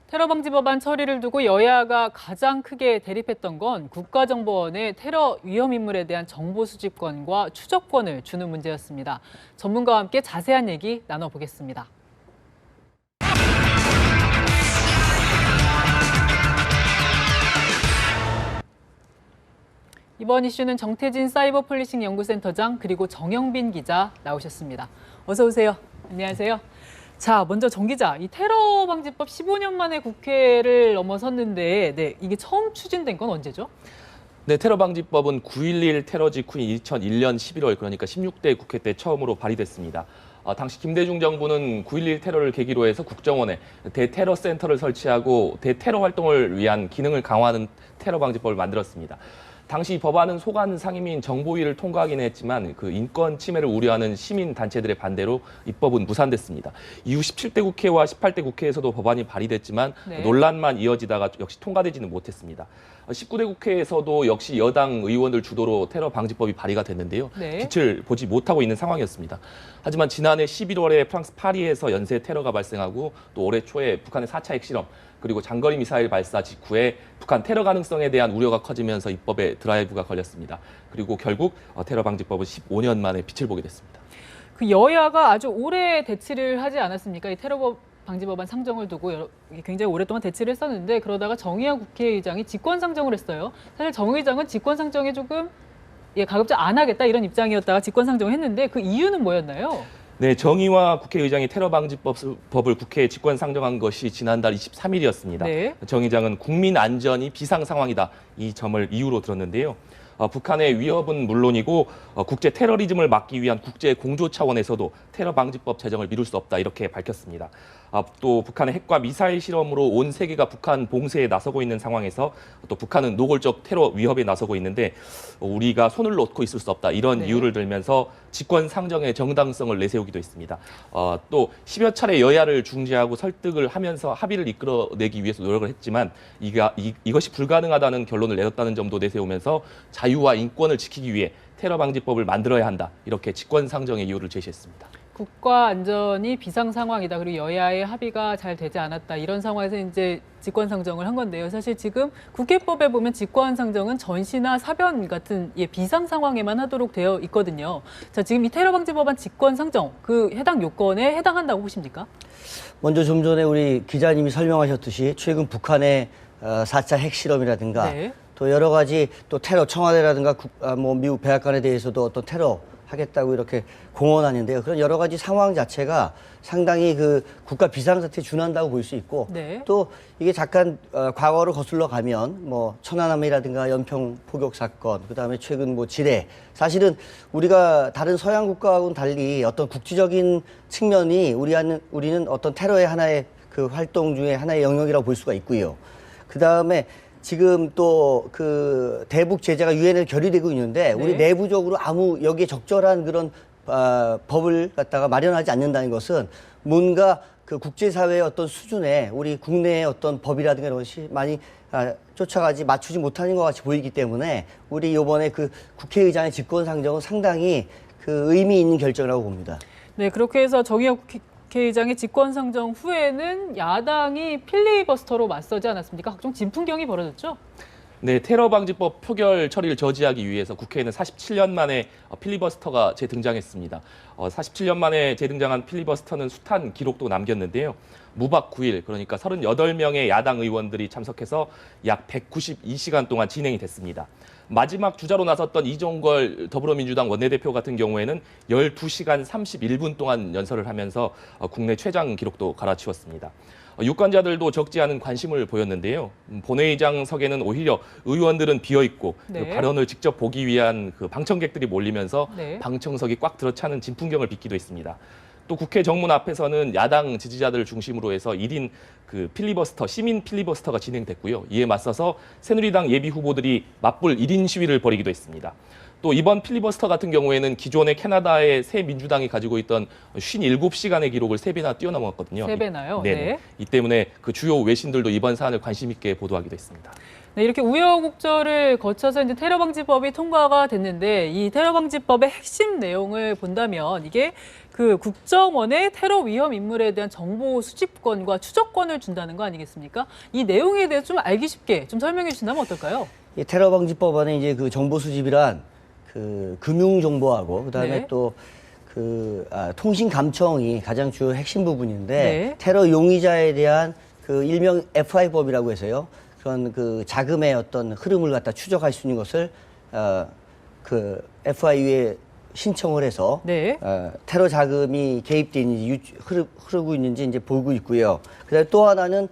테러 방지 법안 처리를 두고 여야가 가장 크게 대립했던 건 국가정보원의 테러 위험 인물에 대한 정보 수집권과 추적권을 주는 문제였습니다. 전문가와 함께 자세한 얘기 나눠보겠습니다. 이번 이슈는 정태진 사이버 폴리싱 연구센터장 그리고 정영빈 기자 나오셨습니다. 어서 오세요. 안녕하세요. 자, 먼저 정 기자, 이 테러 방지법 15년 만에 국회를 넘어섰는데, 이게 처음 추진된 건 언제죠? 네, 테러 방지법은 9.11 테러 직후인 2001년 11월, 그러니까 16대 국회 때 처음으로 발의됐습니다. 당시 김대중 정부는 9.11 테러를 계기로 해서 국정원에 대테러 센터를 설치하고 대테러 활동을 위한 기능을 강화하는 테러 방지법을 만들었습니다. 당시 법안은 소관 상임위인 정보위를 통과하긴 했지만 그 인권 침해를 우려하는 시민 단체들의 반대로 입법은 무산됐습니다. 이후 17대 국회와 18대 국회에서도 법안이 발의됐지만 논란만 이어지다가 역시 통과되지는 못했습니다. 19대 국회에서도 역시 여당 의원들 주도로 테러 방지법이 발의가 됐는데요. 빛을 보지 못하고 있는 상황이었습니다. 하지만 지난해 11월에 프랑스 파리에서 연쇄 테러가 발생하고 또 올해 초에 북한의 4차 핵실험 그리고 장거리 미사일 발사 직후에 북한 테러 가능성에 대한 우려가 커지면서 입법에 드라이브가 걸렸습니다. 그리고 결국 테러 방지법은 15년 만에 빛을 보게 됐습니다. 그 여야가 아주 오래 대치를 하지 않았습니까? 이 테러 방지법안 상정을 두고 굉장히 오랫동안 대치를 했었는데 그러다가 정의화 국회의장이 직권상정을 했어요. 사실 정 의장은 직권상정에 조금 가급적 안 하겠다 이런 입장이었다가 직권상정을 했는데 그 이유는 뭐였나요? 네, 정의화 국회의장이 테러 방지법을 국회에 직권 상정한 것이 지난달 23일이었습니다. 정 의장은 국민 안전이 비상 상황이다 이 점을 이유로 들었는데요. 북한의 위협은 물론이고 국제 테러리즘을 막기 위한 국제 공조 차원에서도 테러 방지법 제정을 미룰 수 없다 이렇게 밝혔습니다. 또 북한의 핵과 미사일 실험으로 온 세계가 북한 봉쇄에 나서고 있는 상황에서 또 북한은 노골적 테러 위협에 나서고 있는데 우리가 손을 놓고 있을 수 없다 이런 이유를 들면서 직권 상정의 정당성을 내세우기도 했습니다. 또 10여 차례 여야를 중재하고 설득을 하면서 합의를 이끌어내기 위해서 노력을 했지만 이것이 불가능하다는 결론을 내렸다는 점도 내세우면서 자유와 인권을 지키기 위해 테러 방지법을 만들어야 한다 이렇게 직권 상정의 이유를 제시했습니다. 국가 안전이 비상 상황이다. 그리고 여야의 합의가 잘 되지 않았다. 이런 상황에서 이제 직권 상정을 한 건데요. 사실 지금 국회법에 보면 직권 상정은 전시나 사변 같은 비상 상황에만 하도록 되어 있거든요. 자, 지금 이 테러 방지 법안 직권 상정 그 해당 요건에 해당한다고 보십니까? 먼저 좀 전에 우리 기자님이 설명하셨듯이 최근 북한의 4차 핵실험이라든가 또 여러 가지 또 테러 청와대라든가 미국 백악관에 대해서도 어떤 테러 하겠다고 이렇게 공언하는데요. 그런 여러 가지 상황 자체가 상당히 그 국가 비상사태에 준한다고 볼 수 있고 또 이게 잠깐 과거를 거슬러 가면 뭐 천안함이라든가 연평 포격 사건 그다음에 최근 뭐 지뢰 사실은 우리가 다른 서양 국가하고는 달리 어떤 국지적인 측면이 우리는 어떤 테러의 하나의 그 활동 중에 하나의 영역이라고 볼 수가 있고요. 그다음에 지금 또 그 대북 제재가 유엔에 결의되고 있는데 우리 내부적으로 아무 여기에 적절한 그런 법을 갖다가 마련하지 않는다는 것은 뭔가 그 국제사회의 어떤 수준에 우리 국내의 어떤 법이라든가 이런 것이 많이 쫓아가지 맞추지 못하는 것 같이 보이기 때문에 우리 이번에 그 국회의장의 직권상정은 상당히 그 의미 있는 결정이라고 봅니다. 네, 그렇게 해서 정의화 국회의장의 직권상정 후에는 야당이 필리버스터로 맞서지 않았습니까? 각종 진풍경이 벌어졌죠? 네, 테러 방지법 표결 처리를 저지하기 위해서 국회에는 47년 만에 필리버스터가 재등장했습니다. 47년 만에 재등장한 필리버스터는 숱한 기록도 남겼는데요. 무박 9일, 그러니까 38명의 야당 의원들이 참석해서 약 192시간 동안 진행이 됐습니다. 마지막 주자로 나섰던 이종걸 더불어민주당 원내대표 같은 경우에는 12시간 31분 동안 연설을 하면서 국내 최장 기록도 갈아치웠습니다. 유권자들도 적지 않은 관심을 보였는데요. 본회의장석에는 오히려 의원들은 비어있고 발언을 직접 보기 위한 그 방청객들이 몰리면서 방청석이 꽉 들어차는 진풍경을 빚기도 했습니다. 또 국회 정문 앞에서는 야당 지지자들 중심으로 해서 1인 그 필리버스터, 시민 필리버스터가 진행됐고요. 이에 맞서서 새누리당 예비 후보들이 맞불 1인 시위를 벌이기도 했습니다. 또 이번 필리버스터 같은 경우에는 기존의 캐나다의 새 민주당이 가지고 있던 57시간의 기록을 3배나 뛰어넘었거든요. 3배나요? 네. 이 때문에 그 주요 외신들도 이번 사안을 관심 있게 보도하기도 했습니다. 네, 이렇게 우여곡절을 거쳐서 이제 테러 방지법이 통과가 됐는데 이 테러 방지법의 핵심 내용을 본다면 이게 그 국정원의 테러 위험 인물에 대한 정보 수집권과 추적권을 준다는 거 아니겠습니까? 이 내용에 대해서 좀 알기 쉽게 좀 설명해 주신다면 어떨까요? 이 테러 방지법 안에 이제 그 정보 수집이란 그 금융 정보하고 그다음에 네. 또 통신 감청이 가장 주요 핵심 부분인데 네. 테러 용의자에 대한 그 일명 FI법이라고 해서요. 그런 그 자금의 어떤 흐름을 갖다 추적할 수 있는 것을 그 FIU에 신청을 해서 네. 테러 자금이 개입돼 있는지 흐르고 있는지 이제 보고 있고요. 그다음에 또 하나는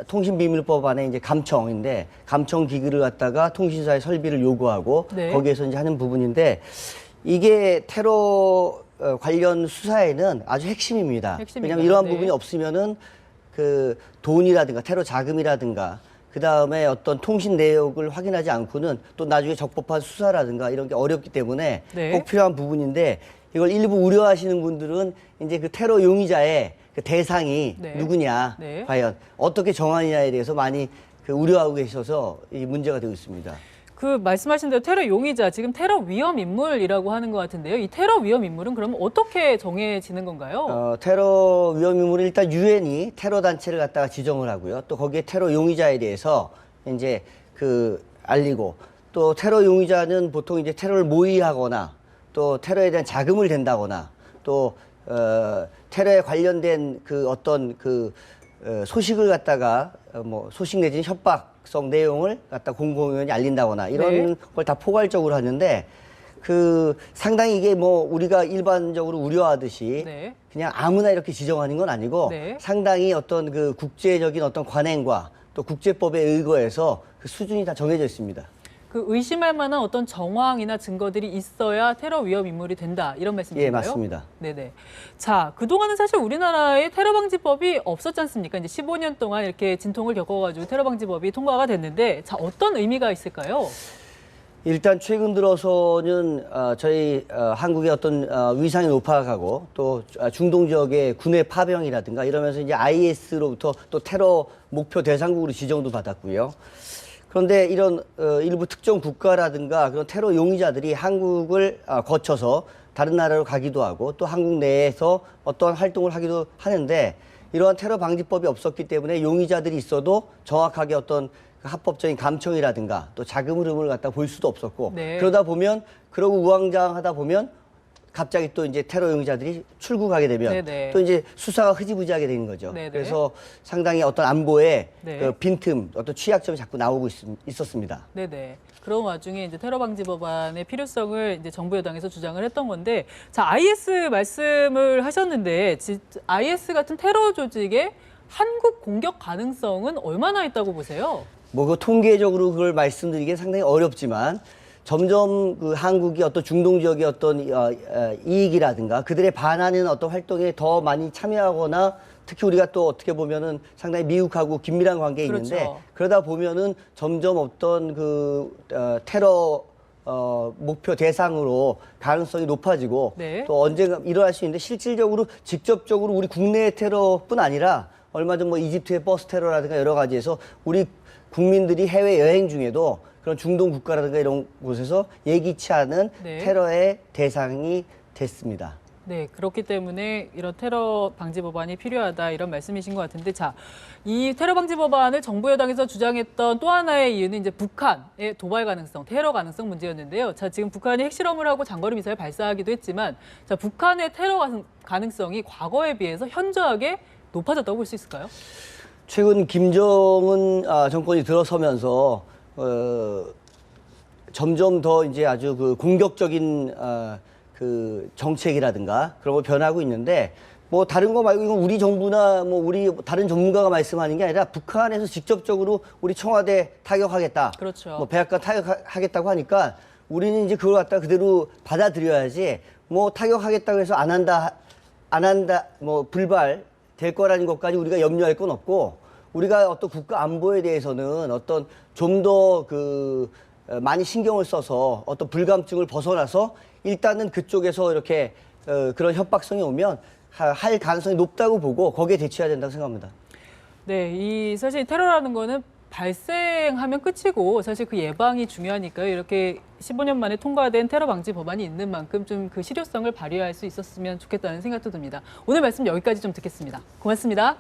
통신비밀법 안에 이제 감청인데 감청 기기를 갖다가 통신사의 설비를 요구하고 네. 거기에서 이제 하는 부분인데 이게 테러 관련 수사에는 아주 핵심입니다. 핵심이다. 왜냐하면 이러한 네. 부분이 없으면은 그 돈이라든가 테러 자금이라든가 그 다음에 어떤 통신 내역을 확인하지 않고는 또 나중에 적법한 수사라든가 이런 게 어렵기 때문에 네. 꼭 필요한 부분인데 이걸 일부 우려하시는 분들은 이제 그 테러 용의자의 그 대상이 네. 누구냐, 네. 과연 어떻게 정하느냐에 대해서 많이 그 우려하고 계셔서 이 문제가 되고 있습니다. 그 말씀하신 대로 테러 용의자, 지금 테러 위험 인물이라고 하는 것 같은데요. 이 테러 위험 인물은 그러면 어떻게 정해지는 건가요? 테러 위험 인물은 일단 유엔이 테러 단체를 갖다가 지정을 하고요. 또 거기에 테러 용의자에 대해서 이제 그 알리고 또 테러 용의자는 보통 이제 테러를 모의하거나 또 테러에 대한 자금을 댄다거나 또 테러에 관련된 그 어떤 그 소식을 갖다가 뭐 소식 내지는 협박성 내용을 갖다 공공연히 알린다거나 이런 네. 걸 다 포괄적으로 하는데 그 상당히 이게 뭐 우리가 일반적으로 우려하듯이 네. 그냥 아무나 이렇게 지정하는 건 아니고 네. 상당히 어떤 그 국제적인 어떤 관행과 또 국제법에 의거해서 그 수준이 다 정해져 있습니다. 그 의심할 만한 어떤 정황이나 증거들이 있어야 테러 위험 인물이 된다 이런 말씀이신가요? 예, 맞습니다. 네네. 자, 그동안은 사실 우리나라에 테러 방지법이 없었지 않습니까? 이제 15년 동안 이렇게 진통을 겪어가지고 테러 방지법이 통과가 됐는데, 자, 어떤 의미가 있을까요? 일단 최근 들어서는 저희 한국의 어떤 위상이 높아가고 또 중동 지역의 군의 파병이라든가 이러면서 이제 IS로부터 또 테러 목표 대상국으로 지정도 받았고요. 그런데 이런 일부 특정 국가라든가 그런 테러 용의자들이 한국을 거쳐서 다른 나라로 가기도 하고 또 한국 내에서 어떠한 활동을 하기도 하는데 이러한 테러 방지법이 없었기 때문에 용의자들이 있어도 정확하게 어떤 합법적인 감청이라든가 또 자금 흐름을 갖다 볼 수도 없었고 네. 그러다 보면 그러고 우왕좌왕하다 보면 갑자기 또 이제 테러 용의자들이 출국하게 되면 네네. 또 이제 수사가 흐지부지하게 되는 거죠. 네네. 그래서 상당히 어떤 안보에 네. 그 빈틈, 어떤 취약점이 자꾸 나오고 있었습니다. 네네. 그런 와중에 이제 테러 방지 법안의 필요성을 이제 정부 여당에서 주장을 했던 건데, 자, IS 말씀을 하셨는데, IS 같은 테러 조직의 한국 공격 가능성은 얼마나 있다고 보세요? 뭐 그 통계적으로 그걸 말씀드리기 상당히 어렵지만 점점 그 한국이 어떤 중동 지역의 어떤 이익이라든가 그들에 반하는 어떤 활동에 더 많이 참여하거나 특히 우리가 또 어떻게 보면은 상당히 미국하고 긴밀한 관계에 있는데 그렇죠. 그러다 보면은 점점 어떤 그 테러 목표 대상으로 가능성이 높아지고 네. 또 언젠가 일어날 수 있는데 실질적으로 직접적으로 우리 국내 테러뿐 아니라 얼마 전 뭐 이집트의 버스 테러라든가 여러 가지에서 우리 국민들이 해외 여행 중에도 그런 중동 국가라든가 이런 곳에서 예기치 않은 네. 테러의 대상이 됐습니다. 네, 그렇기 때문에 이런 테러 방지 법안이 필요하다 이런 말씀이신 것 같은데, 자, 이 테러 방지 법안을 정부 여당에서 주장했던 또 하나의 이유는 이제 북한의 도발 가능성, 테러 가능성 문제였는데요. 자, 지금 북한이 핵실험을 하고 장거리 미사일 발사하기도 했지만, 자, 북한의 테러 가능성이 과거에 비해서 현저하게 높아졌다고 볼 수 있을까요? 최근 김정은 정권이 들어서면서 점점 더 이제 아주 그 공격적인 그 정책이라든가 그런 거 변하고 있는데 뭐 다른 거 말고 이건 우리 정부나 뭐 우리 다른 전문가가 말씀하는 게 아니라 북한에서 직접적으로 우리 청와대 타격하겠다. 그렇죠. 뭐 백악관 타격하겠다고 하니까 우리는 이제 그걸 갖다 그대로 받아들여야지 뭐 타격하겠다고 해서 안 한다 뭐 불발 될 거라는 것까지 우리가 염려할 건 없고 우리가 어떤 국가 안보에 대해서는 어떤 좀 더 그 많이 신경을 써서 어떤 불감증을 벗어나서 일단은 그쪽에서 이렇게 그런 협박성이 오면 할 가능성이 높다고 보고 거기에 대처해야 된다고 생각합니다. 네, 이 사실 테러라는 거는 발생하면 끝이고 사실 그 예방이 중요하니까요. 이렇게 15년 만에 통과된 테러 방지 법안이 있는 만큼 좀 그 실효성을 발휘할 수 있었으면 좋겠다는 생각도 듭니다. 오늘 말씀 여기까지 좀 듣겠습니다. 고맙습니다.